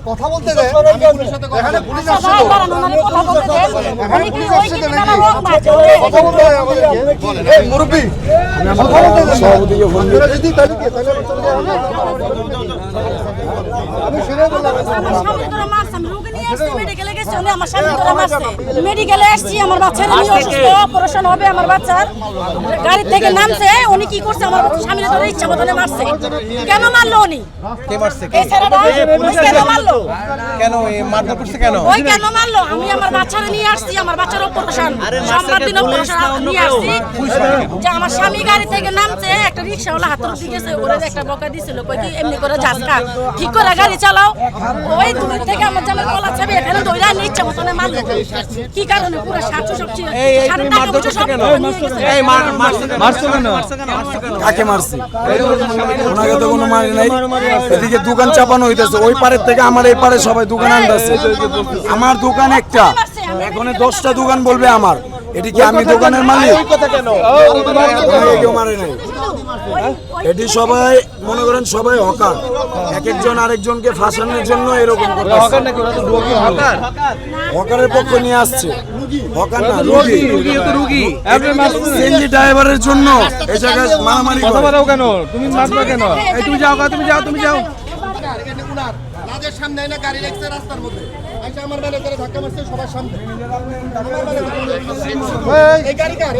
কথা বলতে মুরব্বী মেডিকেলে আসছি, আমার বাচ্চার অপারেশন হবে, আমার বাচ্চার গাড়ি থেকে নামছে, উনি কি করছে আমার স্বামীর ধরে ইচ্ছা মতনে মারছে। কেন মারলো উনি? কে মারছে? এই ছেলেটা কেন মারলো? কেন মারধর করছে কেন? ওই কেন মারলো? আমি আমার বাচ্চারে নিয়ে আসছি, আমার বাচ্চার অপারেশন সোমবার দিন অপারেশন নিয়ে আসছি, যে আমার স্বামী গাড়ি থেকে নামছে, একটা রিকশাওয়ালা হাতের দিকেছে, ওরা একটা বকা দিছিল, কই কি এমনি করে যাসকা, ঠিক করে গাড়ি চালাও। ওই দূর থেকে আমার জামাই গলা ছাবে এখানে দইরা নিয়ে ইচ্ছা মতনে মারলো। কি কারণে? পুরো 700 সব ছিল। এই তুমি মারধর করছো কেন? এই মারছো কেন? কাকে মারছি? ওনাকে তো কোনো মারি নাই। এদিকে দোকান চাপানো হইতেছে, ওই পারের থেকে আমার এই পারে সবাই দোকান আনতেছে। আমার দোকান একটা, এখন 10টা দোকান বলবে আমার। এদিকে আমি দোকানের মালিক, কেউ মারে নাই। এটি সবাই মনে করেন সবাই হকার, এক একজন আরেকজনকে ফাঁসানোর জন্য এরকম হকারের পক্ষ নিয়ে আসছে। হকার না, রুগী সিএনজি ড্রাইভারের জন্য এই জায়গায় মারামারি করে। কেন তুমি মারবে কেন? এই তুমি যাও, তুমি যাও। সামনে না গাড়ি রাখছে রাস্তার মধ্যে, আমার বেলা করে ধাক্কা মারছে সবার সামনে। এই গাড়ি কার?